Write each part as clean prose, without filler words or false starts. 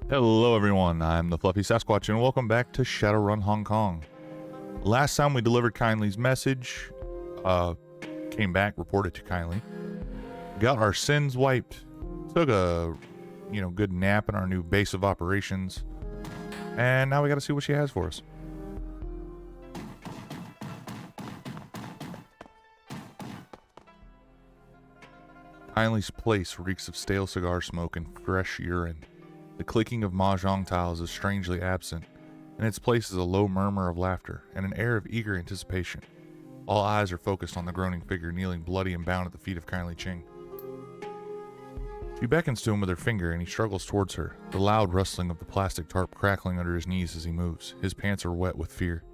Hello everyone, I'm the Fluffy Sassquatch and welcome back to Shadowrun Hong Kong. Last time we delivered Kindly's message, came back, reported to Kindly, got our sins wiped, took a, good nap in our new base of operations, and now we gotta see what she has for us. Kindly's place reeks of stale cigar smoke and fresh urine. The clicking of mahjong tiles is strangely absent. In its place is a low murmur of laughter and an air of eager anticipation. All eyes are focused on the groaning figure kneeling bloody and bound at the feet of Kindly Ching. She beckons to him with her finger and he struggles towards her, the loud rustling of the plastic tarp crackling under his knees as he moves. His pants are wet with fear.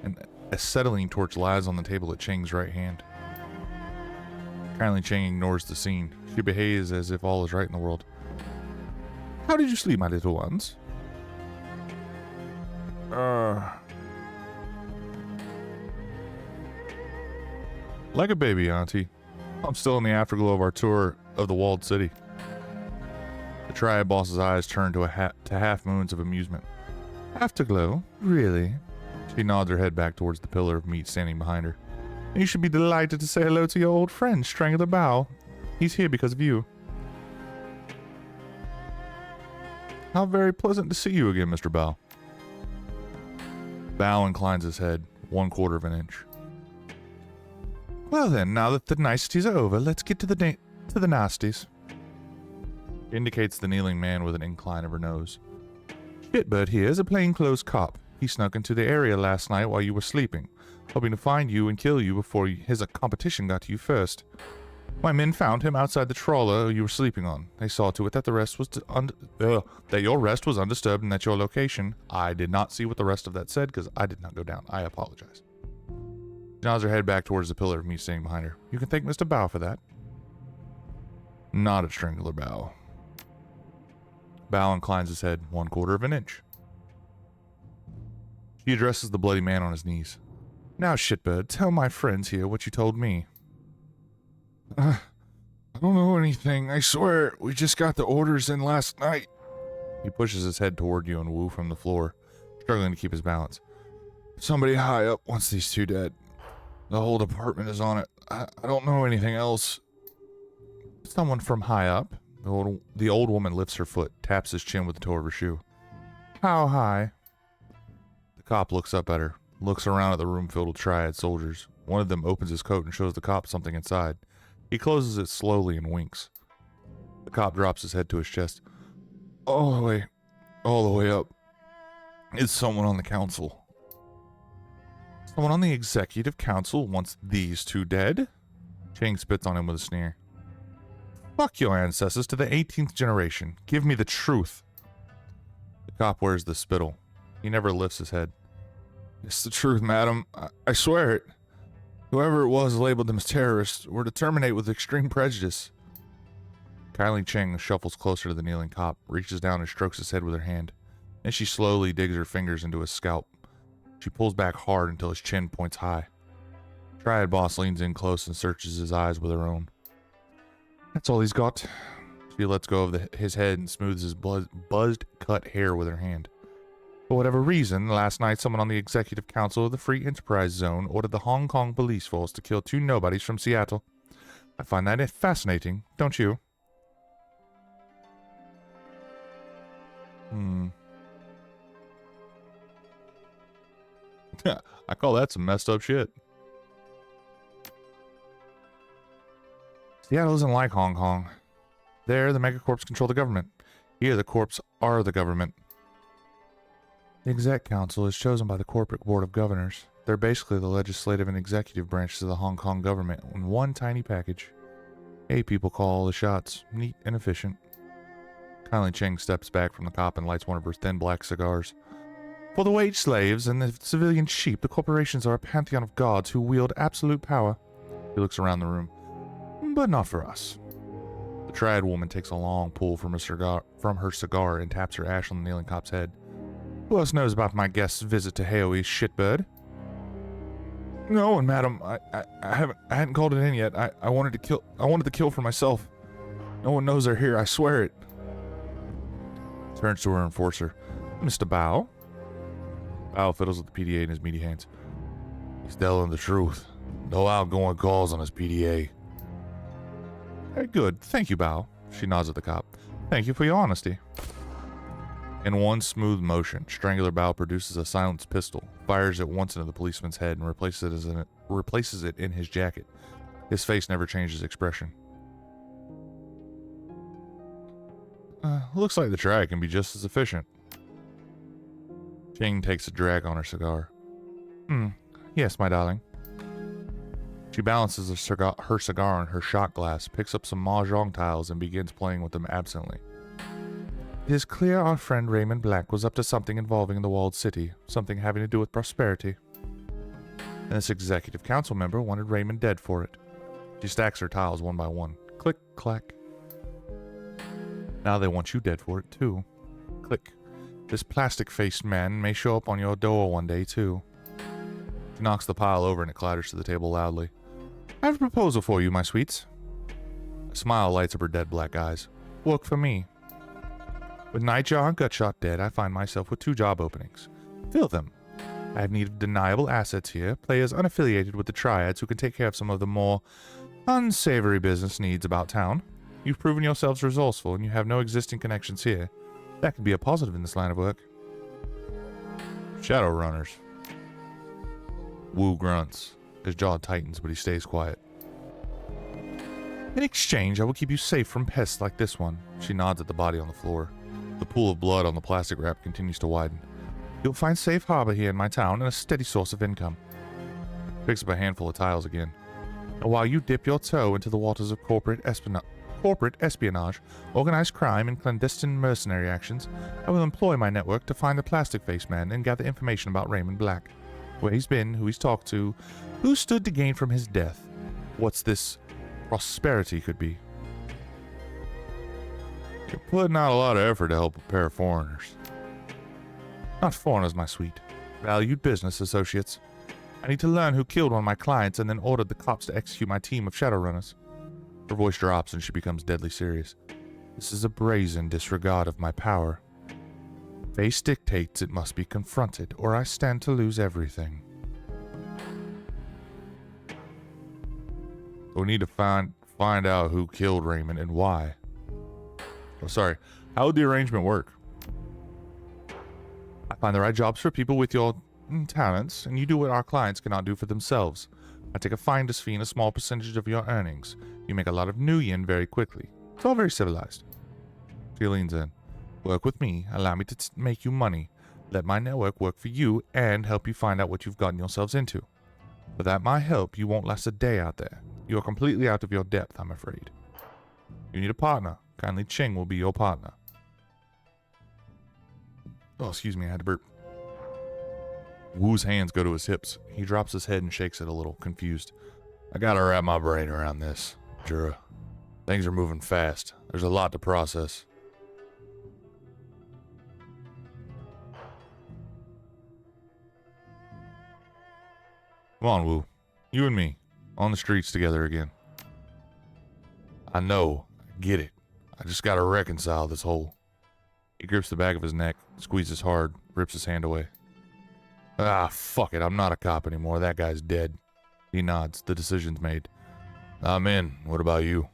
An acetylene torch lies on the table at Ching's right hand. Kindly Ching ignores the scene. She behaves as if all is right in the world. How did you sleep, my little ones? Like a baby, Auntie. I'm still in the afterglow of our tour of the walled city. The triad boss's eyes turn to half moons of amusement. Afterglow? Really? She nods her head back towards the pillar of meat standing behind her. You should be delighted to say hello to your old friend, Strangler Bow. He's here because of you. How very pleasant to see you again, Mr. Bow. Bow inclines his head 1/4 of an inch. Well then, now that the niceties are over, let's get to the nasties. Indicates the kneeling man with an incline of her nose. Shitbird here is a plainclothes cop. He snuck into the area last night while you were sleeping, hoping to find you and kill you before his competition got to you first. My men found him outside the trawler you were sleeping on. They saw to it that that your rest was undisturbed and that your location. I did not see what the rest of that said because I did not go down. I apologize. She nods her head back towards the pillar of meat standing behind her. You can thank Mr. Bow for that. Not a Strangler Bow. Bow inclines his head 1/4 of an inch. She addresses the bloody man on his knees. Now, Shitbird, tell my friends here what you told me. I don't know anything. I swear, we just got the orders in last night. He pushes his head toward you and woo from the floor, struggling to keep his balance. Somebody high up wants these two dead. The whole department is on it. I don't know anything else. Someone from high up? The old woman lifts her foot, taps his chin with the toe of her shoe. How high? The cop looks up at her, looks around at the room filled with triad soldiers. One of them opens his coat and shows the cop something inside. He closes it slowly and winks. The cop drops his head to his chest. All the way up. It's someone on the council. Someone on the executive council wants these two dead? Chang spits on him with a sneer. Fuck your ancestors to the 18th generation. Give me the truth. The cop wears the spittle. He never lifts his head. It's the truth, madam. I swear it. Whoever it was labeled them as terrorists were to terminate with extreme prejudice. Kylie Cheng shuffles closer to the kneeling cop, reaches down and strokes his head with her hand. Then she slowly digs her fingers into his scalp. She pulls back hard until his chin points high. Triad boss leans in close and searches his eyes with her own. That's all he's got. She lets go of his head and smooths his buzzed cut hair with her hand. For whatever reason, last night someone on the Executive Council of the Free Enterprise Zone ordered the Hong Kong police force to kill two nobodies from Seattle. I find that fascinating, don't you? I call that some messed up shit. Seattle isn't like Hong Kong. There, the megacorps control the government. Here, the corps are the government. The Exec Council is chosen by the Corporate Board of Governors. They're basically the legislative and executive branches of the Hong Kong government in one tiny package. 8 people call all the shots. Neat and efficient. Kylie Cheng steps back from the cop and lights one of her thin black cigars. For the wage slaves and the civilian sheep, the corporations are a pantheon of gods who wield absolute power. He looks around the room. But not for us. The triad woman takes a long pull from her cigar and taps her ash on the kneeling cop's head. Who else knows about my guest's visit to Haoe's Shitbird? No one, madam. I hadn't called it in yet. I wanted to kill for myself. No one knows they're here, I swear it. Turns to her enforcer. Mr. Bao? Bao fiddles with the PDA in his meaty hands. He's telling the truth. No outgoing calls on his PDA. Very good. Thank you, Bao. She nods at the cop. Thank you for your honesty. In one smooth motion, Strangler Bao produces a silenced pistol, fires it once into the policeman's head, and replaces it in his jacket. His face never changes expression. Looks like the drag can be just as efficient. Ching takes a drag on her cigar. Yes, my darling. She balances her cigar on her shot glass, picks up some mahjong tiles, and begins playing with them absently. It is clear our friend Raymond Black was up to something involving the walled city, something having to do with prosperity. And this executive council member wanted Raymond dead for it. She stacks her tiles one by one. Click, clack. Now they want you dead for it, too. Click. This plastic-faced man may show up on your door one day, too. She knocks the pile over and it clatters to the table loudly. I have a proposal for you, my sweets. A smile lights up her dead black eyes. Work for me. With Nightjar and Gutshot dead, I find myself with 2 job openings. Fill them. I have need of deniable assets here, players unaffiliated with the Triads who can take care of some of the more unsavory business needs about town. You've proven yourselves resourceful, and you have no existing connections here. That can be a positive in this line of work. Shadowrunners. Wu grunts. His jaw tightens, but he stays quiet. In exchange, I will keep you safe from pests like this one. She nods at the body on the floor. The pool of blood on the plastic wrap continues to widen. You'll find safe harbor here in my town and a steady source of income. Picks up a handful of tiles again. And while you dip your toe into the waters of corporate espionage, organized crime, and clandestine mercenary actions, I will employ my network to find the plastic-faced man and gather information about Raymond Black. Where he's been, who he's talked to, who stood to gain from his death. What's this prosperity could be. You're putting out a lot of effort to help a pair of foreigners. Not foreigners, my sweet. Valued business associates. I need to learn who killed one of my clients and then ordered the cops to execute my team of Shadowrunners. Her voice drops and she becomes deadly serious. This is a brazen disregard of my power. Face dictates it must be confronted, or I stand to lose everything. We need to find out who killed Raymond and why. Oh, sorry. How would the arrangement work? I find the right jobs for people with your talents, and you do what our clients cannot do for themselves. I take a finder's fee and a small percentage of your earnings. You make a lot of new yen very quickly. It's all very civilized. She leans in. Work with me. Allow me to make you money. Let my network work for you and help you find out what you've gotten yourselves into. Without my help, you won't last a day out there. You are completely out of your depth, I'm afraid. You need a partner. Kindly Ching will be your partner. Oh, excuse me, I had to burp. Wu's hands go to his hips. He drops his head and shakes it a little, confused. I gotta wrap my brain around this, Jura. Things are moving fast. There's a lot to process. Come on, Wu. You and me. On the streets together again. I know. I get it. I just gotta reconcile this whole... He grips the back of his neck, squeezes hard, rips his hand away. Ah, fuck it. I'm not a cop anymore. That guy's dead. He nods. The decision's made. I'm in. What about you?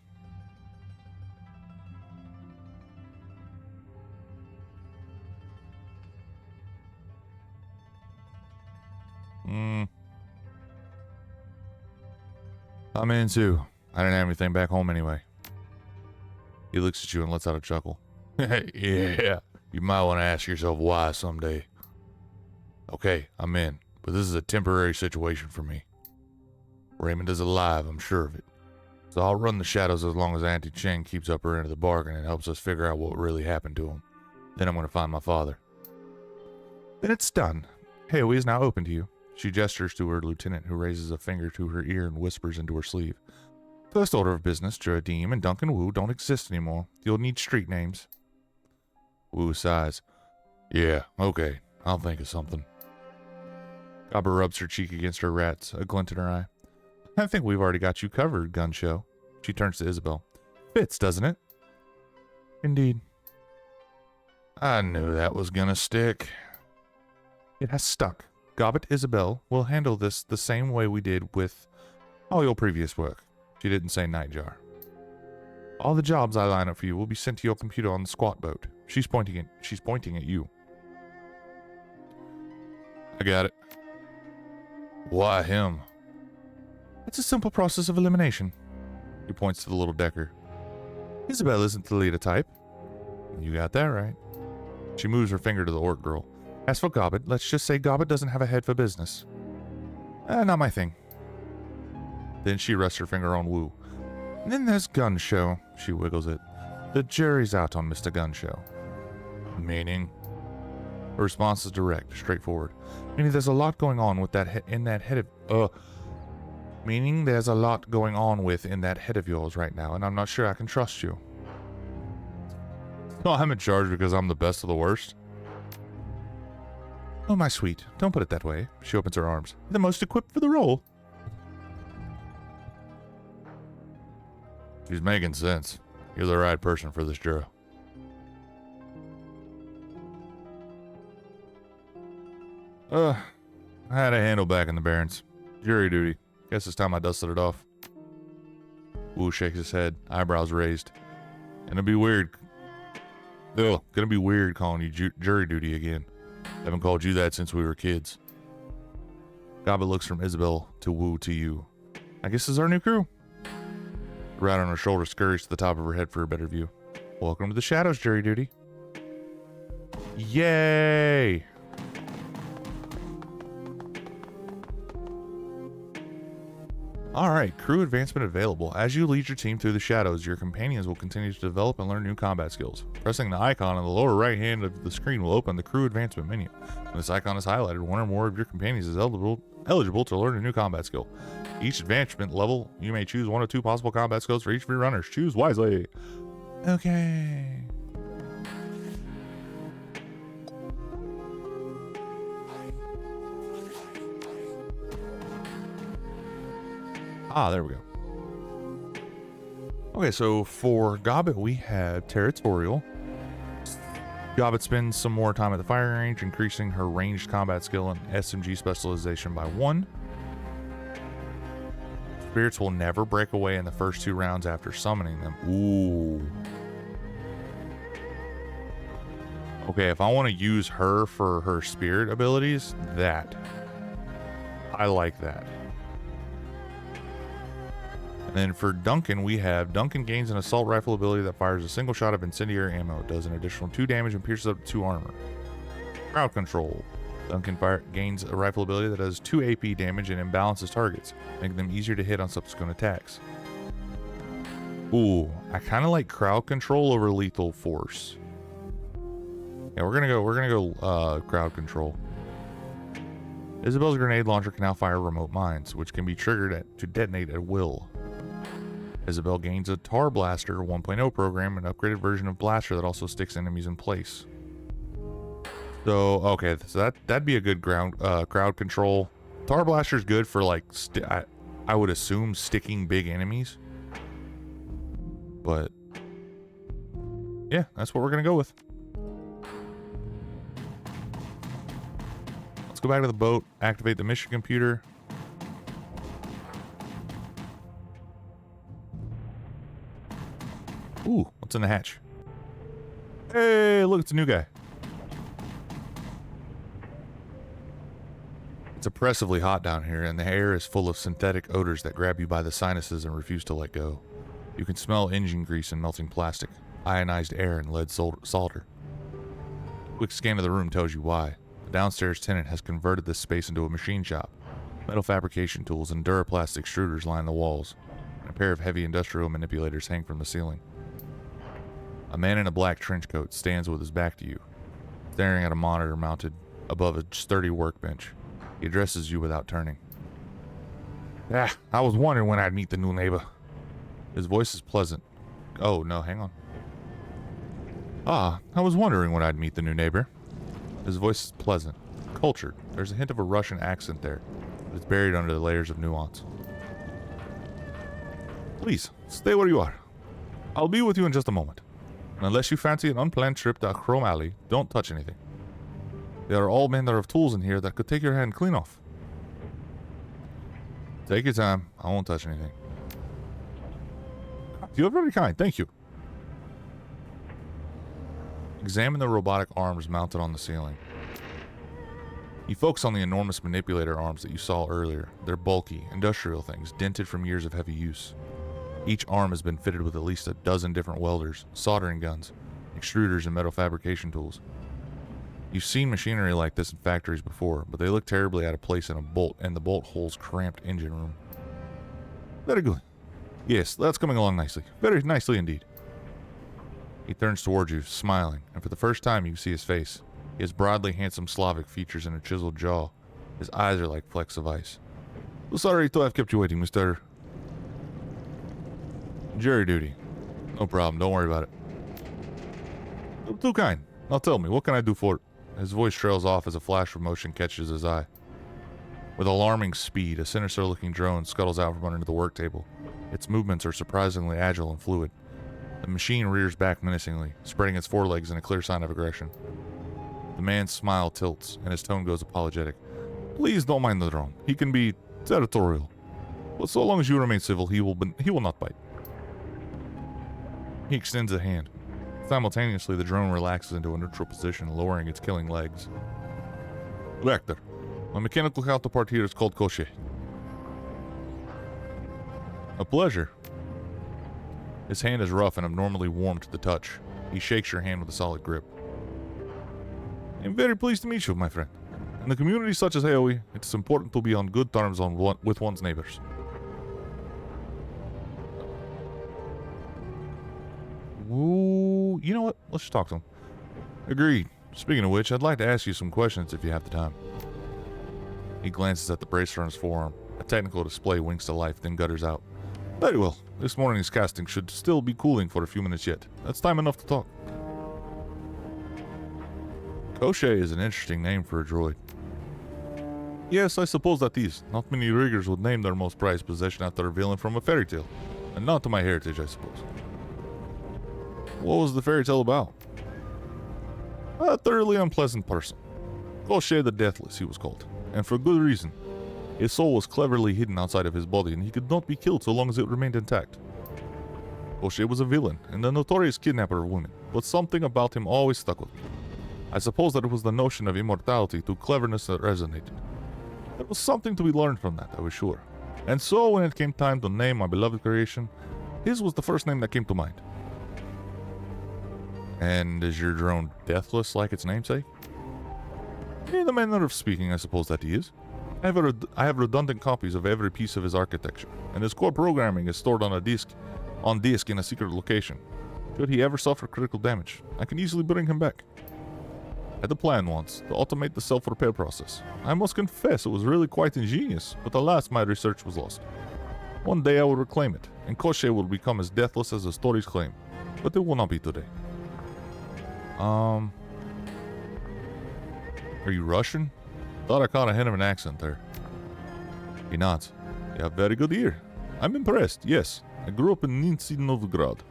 I'm in too. I didn't have anything back home anyway. He looks at you and lets out a chuckle. Yeah, you might want to ask yourself why someday. Okay, I'm in, but this is a temporary situation for me. Raymond is alive, I'm sure of it. So I'll run the shadows as long as Auntie Cheng keeps up her end of the bargain and helps us figure out what really happened to him. Then I'm going to find my father. Then it's done. Haoe is now open to you. She gestures to her lieutenant, who raises a finger to her ear and whispers into her sleeve. First order of business, Juradim and Duncan Wu don't exist anymore. You'll need street names. Wu sighs. Yeah, okay. I'll think of something. Gabba rubs her cheek against her rats, a glint in her eye. I think we've already got you covered, Gun Show. She turns to Isabel. Fits, doesn't it? Indeed. I knew that was gonna stick. It has stuck. Gobbet Isabel will handle this the same way we did with all your previous work. She didn't say Nightjar. All the jobs I line up for you will be sent to your computer on the squat boat. She's pointing at you. I got it. Why him? It's a simple process of elimination. He points to the little decker. Isabel isn't the leader type. You got that right. She moves her finger to the orc girl. As for Gobbet, let's just say Gobbet doesn't have a head for business. Not my thing. Then she rests her finger on Wu. And then there's Gun Show. She wiggles it. The jury's out on Mr. Gun Show. Meaning? Her response is direct, straightforward. Meaning there's a lot going on with that in that head of... Meaning there's a lot going on in that head of yours right now, and I'm not sure I can trust you. Oh, I'm in charge because I'm the best of the worst? Oh, my sweet. Don't put it that way. She opens her arms. The most equipped for the role. She's making sense. You're the right person for this jury. I had a handle back in the Barrens. Jury duty. Guess it's time I dusted it off. Wu shakes his head, eyebrows raised. Gonna be weird. Ugh, gonna be weird calling you jury duty again. Haven't called you that since we were kids. Gobbet looks from Isabel to Wu to you. I guess this is our new crew. The rat on her shoulder scurries to the top of her head for a better view. Welcome to the Shadows, jury duty. Yay! Alright, crew advancement available. As you lead your team through the shadows, your companions will continue to develop and learn new combat skills. Pressing the icon in the lower right hand of the screen will open the crew advancement menu. When this icon is highlighted, one or more of your companions is eligible to learn a new combat skill. Each advancement level, you may choose one or two possible combat skills for each of your runners. Choose wisely. Okay. Ah, there we go. Okay, so for Gobbet, we have Territorial. Gobbet spends some more time at the firing range, increasing her ranged combat skill and SMG specialization by 1. Spirits will never break away in the first 2 rounds after summoning them. Ooh. Okay, if I want to use her for her spirit abilities, I like that. And then for Duncan, we have Duncan gains an assault rifle ability that fires a single shot of incendiary ammo. It does an additional 2 damage and pierces up to 2 armor. Crowd control. Duncan gains a rifle ability that does 2 AP damage and imbalances targets, making them easier to hit on subsequent attacks. Ooh, I kind of like crowd control over lethal force. Yeah, we're gonna go crowd control. Isabel's grenade launcher can now fire remote mines, which can be triggered to detonate at will. Isabel gains a Tar Blaster 1.0 program, an upgraded version of Blaster that also sticks enemies in place. So, okay, so that'd be a good crowd control. Tar Blaster's good for, like, I would assume sticking big enemies. But, yeah, that's what we're going to go with. Let's go back to the boat, activate the mission computer. Ooh, what's in the hatch? Hey, look, it's a new guy. It's oppressively hot down here, and the air is full of synthetic odors that grab you by the sinuses and refuse to let go. You can smell engine grease and melting plastic, ionized air, and lead solder. Quick scan of the room tells you why. The downstairs tenant has converted this space into a machine shop. Metal fabrication tools and Duraplastic extruders line the walls, and a pair of heavy industrial manipulators hang from the ceiling. A man in a black trench coat stands with his back to you, staring at a monitor mounted above a sturdy workbench. He addresses you without turning. Ah, I was wondering when I'd meet the new neighbor. His voice is pleasant. Oh, no, hang on. Ah, I was wondering when I'd meet the new neighbor. His voice is pleasant, cultured. There's a hint of a Russian accent there, but it's buried under the layers of nuance. Please, stay where you are. I'll be with you in just a moment. And unless you fancy an unplanned trip to a chrome alley, don't touch anything. There are all manner of tools in here that could take your hand clean off. Take your time. I won't touch anything. You are very kind. Thank you. Examine the robotic arms mounted on the ceiling. You focus on the enormous manipulator arms that you saw earlier. They're bulky, industrial things, dented from years of heavy use. Each arm has been fitted with at least a dozen different welders, soldering guns, extruders, and metal fabrication tools. You've seen machinery like this in factories before, but they look terribly out of place in a bolt and the bolt hole's cramped engine room. Very good. Yes, that's coming along nicely. Very nicely indeed. He turns towards you, smiling, and for the first time you see his face. He has broadly handsome Slavic features and a chiseled jaw. His eyes are like flecks of ice. Sorry to have kept you waiting, Mr. Jury duty. No problem, don't worry about it. You're too kind. Now tell me, what can I do for it? His voice trails off as a flash of motion catches his eye. With alarming speed, a sinister-looking drone scuttles out from under the work table. Its movements are surprisingly agile and fluid. The machine rears back menacingly, spreading its forelegs in a clear sign of aggression. The man's smile tilts, and his tone goes apologetic. Please don't mind the drone. He can be territorial. But so long as you remain civil, he will not bite. He extends a hand. Simultaneously, the drone relaxes into a neutral position, lowering its killing legs. Reactor. My mechanical counterpart here is called Koshe. A pleasure. His hand is rough and abnormally warm to the touch. He shakes your hand with a solid grip. I'm very pleased to meet you, my friend. In a community such as Aoi, it's important to be on good terms with one's neighbors. Ooh, you know what? Let's just talk to him. Agreed. Speaking of which, I'd like to ask you some questions if you have the time. He glances at the bracer on his forearm. A technical display winks to life, then gutters out. Very well. This morning's casting should still be cooling for a few minutes yet. That's time enough to talk. Koshe is an interesting name for a droid. Yes, I suppose that is. Not many riggers would name their most prized possession after a villain from a fairy tale. And not to my heritage, I suppose. What was the fairy tale about? A thoroughly unpleasant person. Koshe the Deathless, he was called. And for good reason. His soul was cleverly hidden outside of his body, and he could not be killed so long as it remained intact. Koshe was a villain, and a notorious kidnapper of women, but something about him always stuck with me. I suppose that it was the notion of immortality to cleverness that resonated. There was something to be learned from that, I was sure. And so when it came time to name my beloved creation, his was the first name that came to mind. And is your drone deathless like its namesake? In the manner of speaking, I suppose that he is. I have redundant copies of every piece of his architecture, and his core programming is stored on disk in a secret location. Should he ever suffer critical damage, I can easily bring him back. I had a plan once, to automate the self-repair process. I must confess it was really quite ingenious, but alas my research was lost. One day I will reclaim it, and Koshe will become as deathless as the stories claim, but it will not be today. Are you Russian? Thought I caught a hint of an accent there. He nods. You have very good ear. I'm impressed, yes. I grew up in Nizhny Novgorod.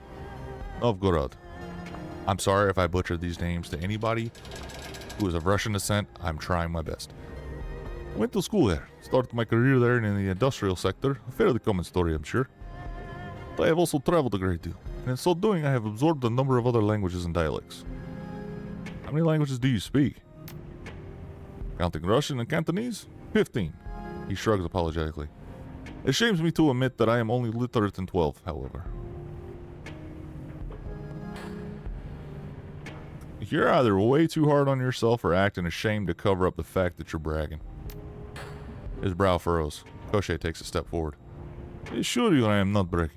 I'm sorry if I butchered these names to anybody who is of Russian descent. I'm trying my best. Went to school there. Started my career there in the industrial sector. A fairly common story, I'm sure. But I have also traveled a great deal. And in so doing, I have absorbed a number of other languages and dialects. How many languages do you speak? Counting Russian and Cantonese? 15. He shrugs apologetically. It shames me to admit that I am only literate in 12, however. You're either way too hard on yourself or acting ashamed to cover up the fact that you're bragging. His brow furrows. Koshe takes a step forward. I assure you I am not bragging.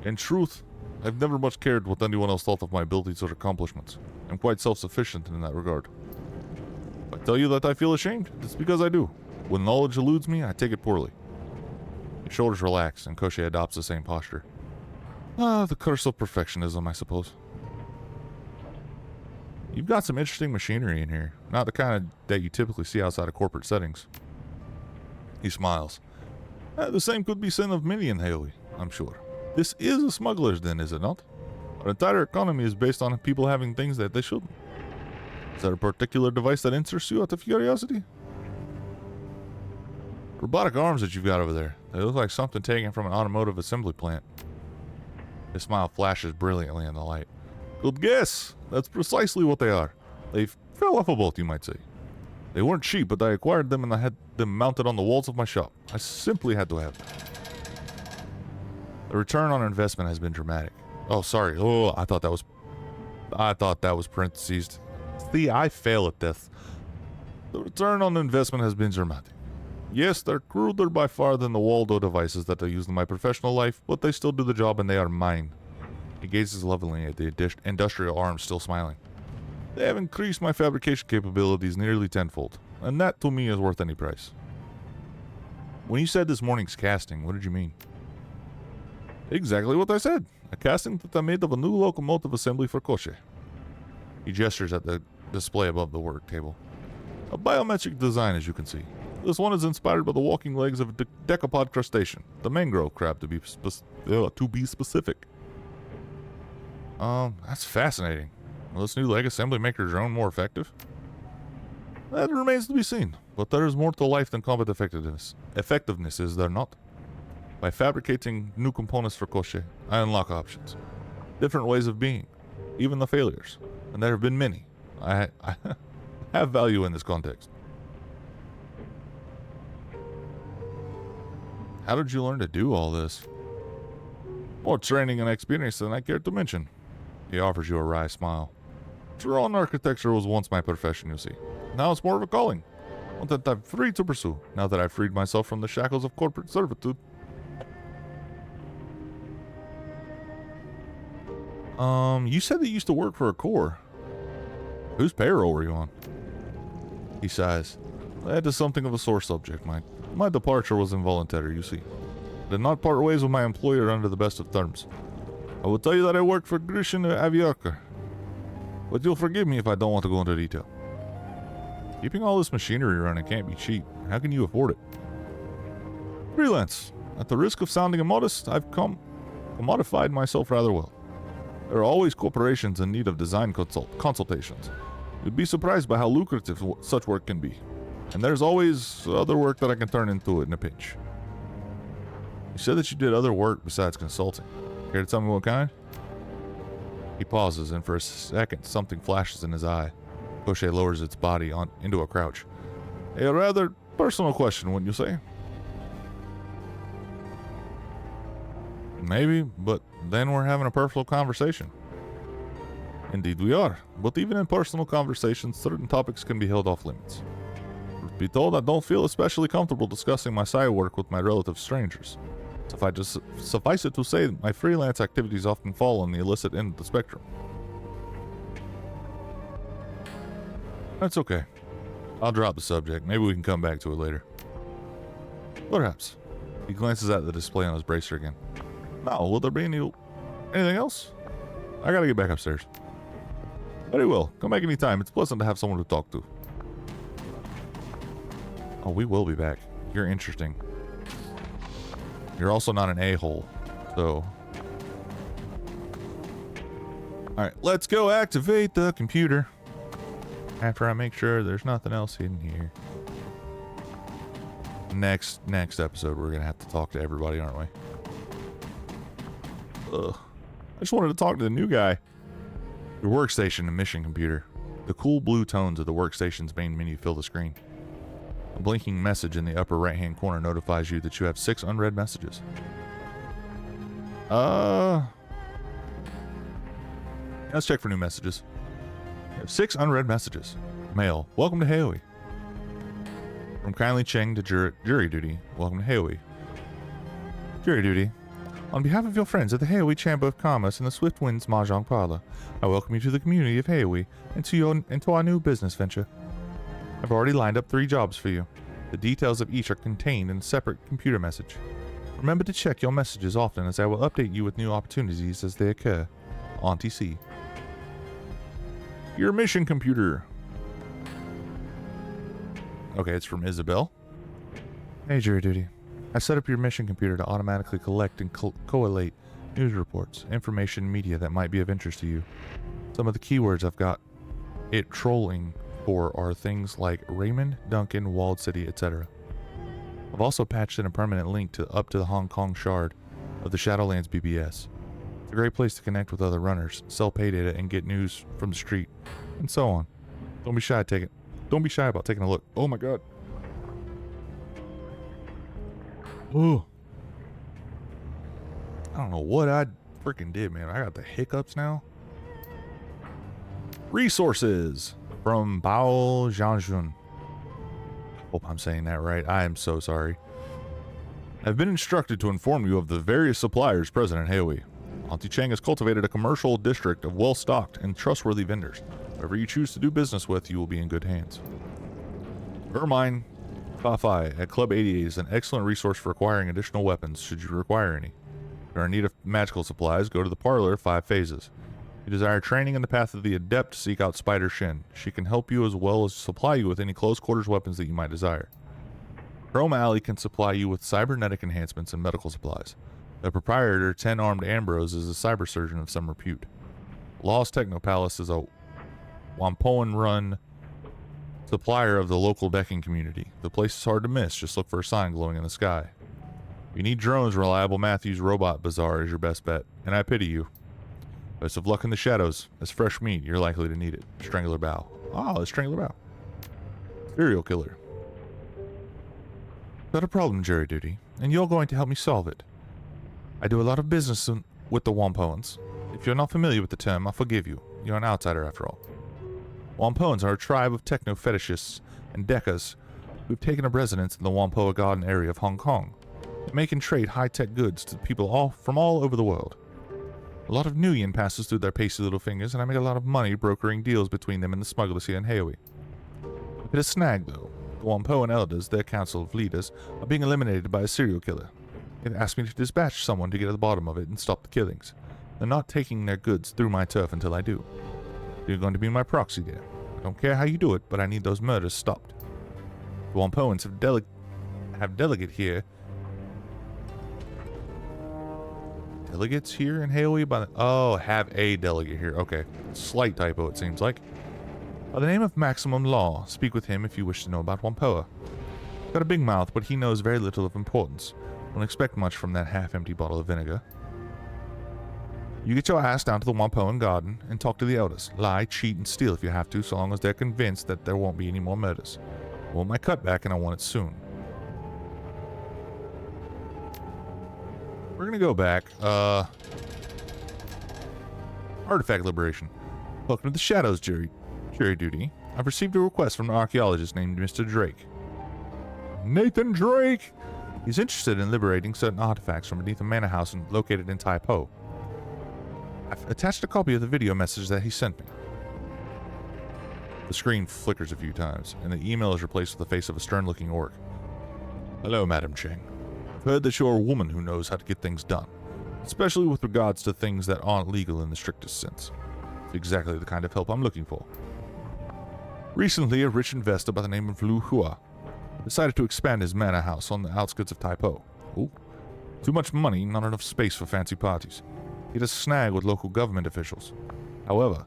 In truth, I've never much cared what anyone else thought of my abilities or accomplishments. I'm quite self-sufficient in that regard. If I tell you that I feel ashamed, it's because I do. When knowledge eludes me, I take it poorly. His shoulders relax, and Koshe adopts the same posture. The curse of perfectionism, I suppose. You've got some interesting machinery in here, not the kind that you typically see outside of corporate settings. He smiles. The same could be said of many in Haley, I'm sure. This is a smuggler's den, is it not? Our entire economy is based on people having things that they shouldn't. Is there a particular device that interests you out of curiosity? Robotic arms that you've got over there. They look like something taken from an automotive assembly plant. His smile flashes brilliantly in the light. Good guess. That's precisely what they are. They fell off a boat, you might say. They weren't cheap, but I acquired them and I had them mounted on the walls of my shop. I simply had to have them. The return on investment has been dramatic. Oh, sorry. Oh, I thought that was parentheses. See, I fail at this. The return on investment has been dramatic. Yes, they're cruder by far than the Waldo devices that I use in my professional life, but they still do the job and they are mine. He gazes lovingly at the industrial arms still smiling. They have increased my fabrication capabilities nearly tenfold, and that to me is worth any price. When you said this morning's casting, what did you mean? Exactly what I said. A casting that I made of a new locomotive assembly for Koche. He gestures at the display above the work table. A biometric design, as you can see. This one is inspired by the walking legs of a decapod crustacean, the mangrove crab to be specific. That's fascinating. Will this new leg assembly make your drone more effective? That remains to be seen, but there is more to life than combat effectiveness. Effectiveness, is there not? By fabricating new components for Koche, I unlock options. Different ways of being, even the failures. And there have been many. I have value in this context. How did you learn to do all this? More training and experience than I care to mention. He offers you a wry smile. Drone architecture was once my profession, you see. Now it's more of a calling. One that I'm free to pursue, now that I've freed myself from the shackles of corporate servitude. You said that you used to work for a corps. Whose payroll were you on? He sighs. That is something of a sore subject, Mike. My departure was involuntary, you see. I did not part ways with my employer under the best of terms. I will tell you that I worked for Grishin Aviarka. But you'll forgive me if I don't want to go into detail. Keeping all this machinery running can't be cheap. How can you afford it? Freelance. At the risk of sounding immodest, I've commodified myself rather well. There are always corporations in need of design consultations. You'd be surprised by how lucrative such work can be. And there's always other work that I can turn into it in a pinch. You said that you did other work besides consulting. Care to tell me what kind? He pauses, and for a second, something flashes in his eye. Koche lowers its body into a crouch. A rather personal question, wouldn't you say? Maybe, but then we're having a personal conversation. Indeed we are, but even in personal conversations, certain topics can be held off limits. Truth be told, I don't feel especially comfortable discussing my side work with my relative strangers. Suffice it to say, my freelance activities often fall on the illicit end of the spectrum. That's okay. I'll drop the subject. Maybe we can come back to it later. Perhaps. He glances at the display on his bracer again. Now, will there be anything else? I gotta get back upstairs. Very well. Come back anytime. It's pleasant to have someone to talk to. Oh, we will be back. You're interesting. You're also not an a-hole, so... Alright, let's go activate the computer. After I make sure there's nothing else hidden here. Next episode, we're gonna have to talk to everybody, aren't we? Ugh. I just wanted to talk to the new guy. Your workstation and mission computer. The cool blue tones of the workstation's main menu fill the screen. A blinking message in the upper right-hand corner notifies you that you have 6 unread messages. Let's check for new messages. You have 6 unread messages. Mail. Welcome to Haoi. From Kindly Cheng to Jury Duty. Welcome to Haoi. Jury Duty. On behalf of your friends at the Haoi Chamber of Commerce and the Swift Winds Mahjong Parlor, I welcome you to the community of Haoi and to our new business venture. I've already lined up 3 jobs for you. The details of each are contained in a separate computer message. Remember to check your messages often, as I will update you with new opportunities as they occur. Auntie C. Your mission computer. Okay, it's from Isabel. Hey, Jury Duty. I set up your mission computer to automatically collect and collate News reports, information, media that might be of interest to you. Some of the keywords I've got it trolling for are things like Raymond, Duncan, Walled City, etc. I've also patched in a permanent link up to the Hong Kong shard of the Shadowlands BBS. It's a great place to connect with other runners, sell pay data, and get news from the street, and so on. Don't be shy about taking a look. Oh my god. Oh. I don't know what I freaking did, man. I got the hiccups now. Resources from Bao Jianjun. Hope I'm saying that right. I am so sorry. I've been instructed to inform you of the various suppliers present in Heihui. Auntie Cheng has cultivated a commercial district of well-stocked and trustworthy vendors. Whoever you choose to do business with, you will be in good hands. Ermine Fafai at Club 88 is an excellent resource for acquiring additional weapons, should you require any. If you are in need of magical supplies, go to the parlor 5 Phases. If you desire training in the path of the adept, seek out Spider Shin. She can help you as well as supply you with any close quarters weapons that you might desire. Chrome Alley can supply you with cybernetic enhancements and medical supplies. The proprietor, 10-Armed Ambrose, is a cyber surgeon of some repute. Lost Techno Palace is a Wampoan-run supplier of the local decking community. The place is hard to miss, just look for a sign glowing in the sky. If you need drones, reliable Matthews Robot Bazaar is your best bet, and I pity you. Best of luck in the shadows. As fresh meat, you're likely to need it. Strangler Bow. Oh, it's Strangler Bow. Serial killer. Got a problem, jury duty, and you're going to help me solve it. I do a lot of business with the Wampoans. If you're not familiar with the term, I forgive you. You're an outsider after all. Wampoans are a tribe of techno-fetishists and decas who've taken up residence in the Whampoa Garden area of Hong Kong. They make and trade high-tech goods to people from all over the world. A lot of Nuyen passes through their pasty little fingers, and I make a lot of money brokering deals between them and the smugglers here in Heihui. A bit of snag, though. The Whampoan elders, their council of leaders, are being eliminated by a serial killer. They've asked me to dispatch someone to get at the bottom of it and stop the killings. They're not taking their goods through my turf until I do. You're going to be my proxy there. I don't care how you do it, but I need those murders stopped. The Wampoans have delegate here. Delegates here in Heihui have a delegate here. Okay. Slight typo, it seems like. By the name of Maximum Law, speak with him if you wish to know about Whampoa. Got a big mouth, but he knows very little of importance. Don't expect much from that half-empty bottle of vinegar. You get your ass down to the Whampoan garden and talk to the elders. Lie, cheat, and steal if you have to, so long as they're convinced that there won't be any more murders. I want my cut back, and I want it soon. We're gonna go back. Artifact liberation. Welcome to the Shadows, jury duty. I've received a request from an archaeologist named Mr. Drake. Nathan Drake! He's interested in liberating certain artifacts from beneath a manor house located in Tai Po. I've attached a copy of the video message that he sent me. The screen flickers a few times, and the email is replaced with the face of a stern-looking orc. Hello, Madam Cheng. I've heard that you're a woman who knows how to get things done, especially with regards to things that aren't legal in the strictest sense. It's exactly the kind of help I'm looking for. Recently, a rich investor by the name of Lu Hua decided to expand his manor house on the outskirts of Tai Po. Ooh. Too much money, not enough space for fancy parties. He had a snag with local government officials. However,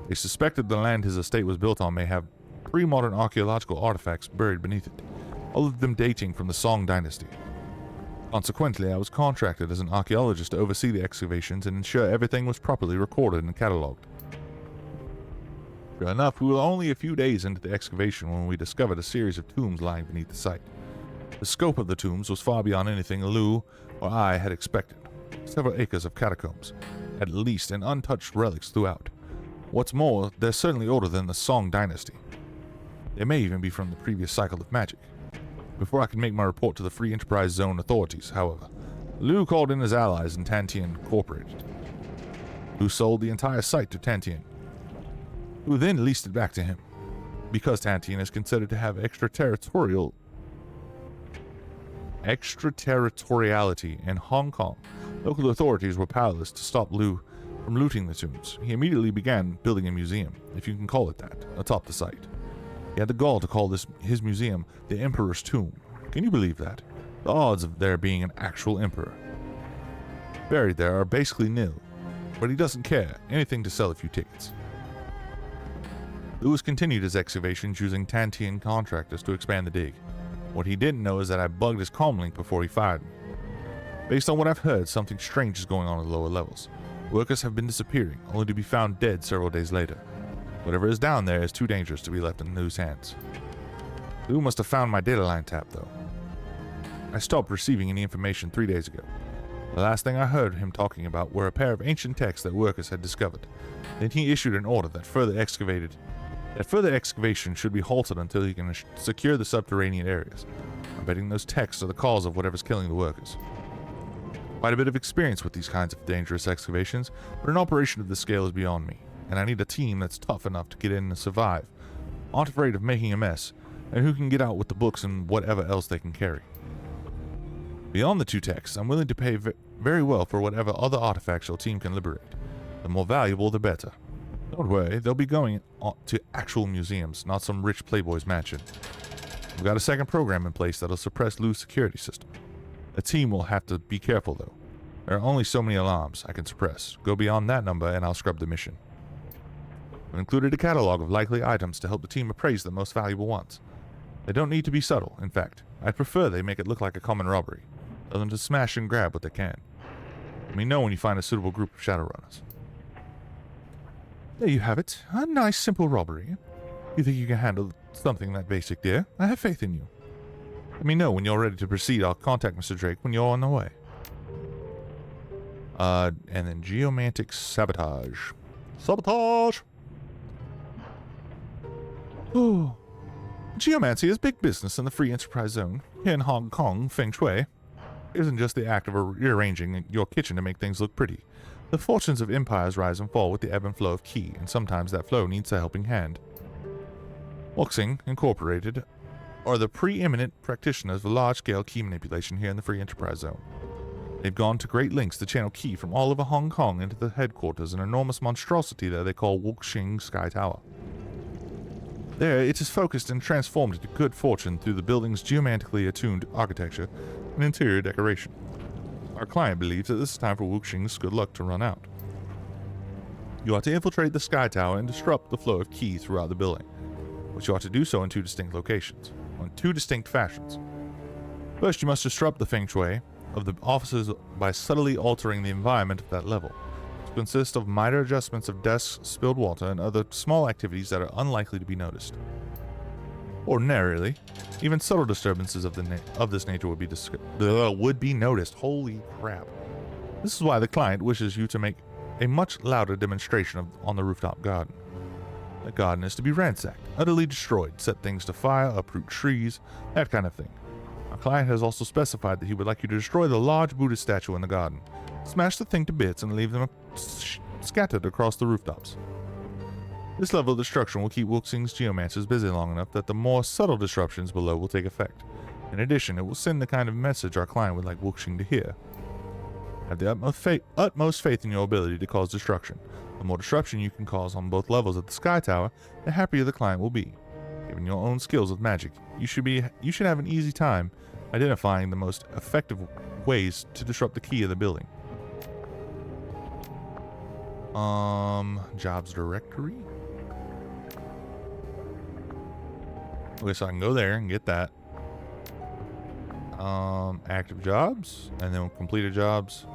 they suspected the land his estate was built on may have pre-modern archaeological artifacts buried beneath it, all of them dating from the Song dynasty. Consequently, I was contracted as an archaeologist to oversee the excavations and ensure everything was properly recorded and catalogued. Sure enough, we were only a few days into the excavation when we discovered a series of tombs lying beneath the site. The scope of the tombs was far beyond anything Lu or I had expected. Several acres of catacombs, at least, and untouched relics throughout. What's more, they're certainly older than the Song dynasty. They may even be from the previous cycle of magic. Before I could make my report to the Free Enterprise Zone authorities, however, Lu called in his allies and Tantian Incorporated, who sold the entire site to Tantian, who then leased it back to him. Because Tantian is considered to have extraterritoriality in Hong Kong, local authorities were powerless to stop Lu from looting the tombs. He immediately began building a museum, if you can call it that, atop the site. He had the gall to call his museum the Emperor's Tomb. Can you believe that? The odds of there being an actual emperor. buried there are basically nil, but he doesn't care, anything to sell a few tickets. Lewis continued his excavations using Tantian contractors to expand the dig. What he didn't know is that I bugged his comlink before he fired me. Based on what I've heard, something strange is going on at lower levels. Workers have been disappearing, only to be found dead several days later. Whatever is down there is too dangerous to be left in Lew's hands. Lew must have found my data line tap, though. I stopped receiving any information 3 days ago. The last thing I heard him talking about were a pair of ancient texts that workers had discovered. Then he issued an order that further excavation should be halted until he can secure the subterranean areas. I'm betting those texts are the cause of whatever's killing the workers. Quite a bit of experience with these kinds of dangerous excavations, but an operation of this scale is beyond me, and I need a team that's tough enough to get in and survive, aren't afraid of making a mess, and who can get out with the books and whatever else they can carry. Beyond the 2 texts, I'm willing to pay very well for whatever other artifacts your team can liberate. The more valuable, the better. Don't worry, they'll be going to actual museums, not some rich playboy's mansion. We've got a second program in place that'll suppress Lew's security system. The team will have to be careful, though. There are only so many alarms I can suppress. Go beyond that number and I'll scrub the mission. I've included a catalog of likely items to help the team appraise the most valuable ones. They don't need to be subtle, in fact. I'd prefer they make it look like a common robbery. Tell them to smash and grab what they can. Let me know when you find a suitable group of Shadowrunners. There you have it. A nice, simple robbery. You think you can handle something that basic, dear? I have faith in you. Let me know when you're ready to proceed. I'll contact Mr. Drake when you're on the way. And then geomantic sabotage. Sabotage! Oh. Geomancy is big business in the free enterprise zone. Here in Hong Kong, Feng Shui isn't just the act of rearranging your kitchen to make things look pretty. The fortunes of empires rise and fall with the ebb and flow of qi, and sometimes that flow needs a helping hand. Wuxing Incorporated are the preeminent practitioners of large-scale key manipulation here in the Free Enterprise Zone. They've gone to great lengths to channel key from all over Hong Kong into the headquarters, an enormous monstrosity that they call Wuxing Sky Tower. There, it is focused and transformed into good fortune through the building's geomantically attuned architecture and interior decoration. Our client believes that this is time for Wuxing's good luck to run out. You are to infiltrate the Sky Tower and disrupt the flow of key throughout the building, but you are to do so in 2 distinct locations, or in 2 distinct fashions. First, you must disrupt the feng shui of the offices by subtly altering the environment of that level. It consists of minor adjustments of desks, spilled water, and other small activities that are unlikely to be noticed. Ordinarily, even subtle disturbances of this nature would be noticed. Holy crap. This is why the client wishes you to make a much louder demonstration on the rooftop garden. The garden is to be ransacked, utterly destroyed, set things to fire, uproot trees, that kind of thing. Our client has also specified that he would like you to destroy the large Buddha statue in the garden, smash the thing to bits, and leave them scattered across the rooftops. This level of destruction will keep Wuxing's geomancers busy long enough that the more subtle disruptions below will take effect. In addition, it will send the kind of message our client would like Wuxing to hear. Have the utmost faith in your ability to cause destruction. The more disruption you can cause on both levels of the Sky Tower, the happier the client will be. Given your own skills with magic, you should have an easy time identifying the most effective ways to disrupt the key of the building. Jobs directory? Okay, so I can go there and get that. Active jobs, and then completed jobs.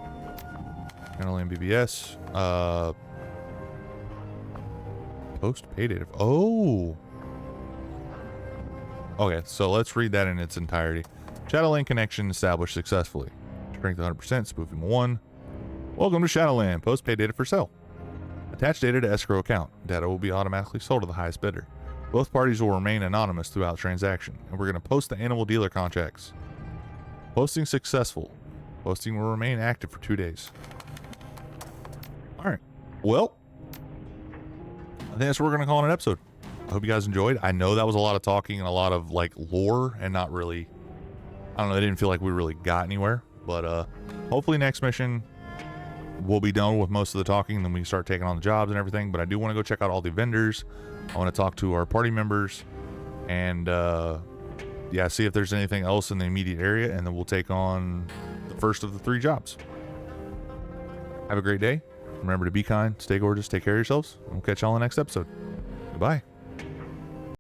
Handle MBBS. Post pay data. Oh! Okay, so let's read that in its entirety. Shadowland connection established successfully. Strength 100%, spoofing 1. Welcome to Shadowland. Post pay data for sale. Attach data to escrow account. Data will be automatically sold to the highest bidder. Both parties will remain anonymous throughout transaction, and we're going to post the animal dealer contracts. Posting successful. Posting will remain active for 2 days. Alright. Well, I think that's what we're going to call it an episode. I hope you guys enjoyed. I know that was a lot of talking and a lot of like lore and not really, I don't know, I didn't feel like we really got anywhere. But hopefully next mission we'll be done with most of the talking and then we can start taking on the jobs and everything. But I do want to go check out all the vendors. I want to talk to our party members and yeah, see if there's anything else in the immediate area, and then we'll take on the first of the 3 jobs. Have a great day. Remember to be kind, stay gorgeous, take care of yourselves. We'll catch y'all in the next episode. Goodbye.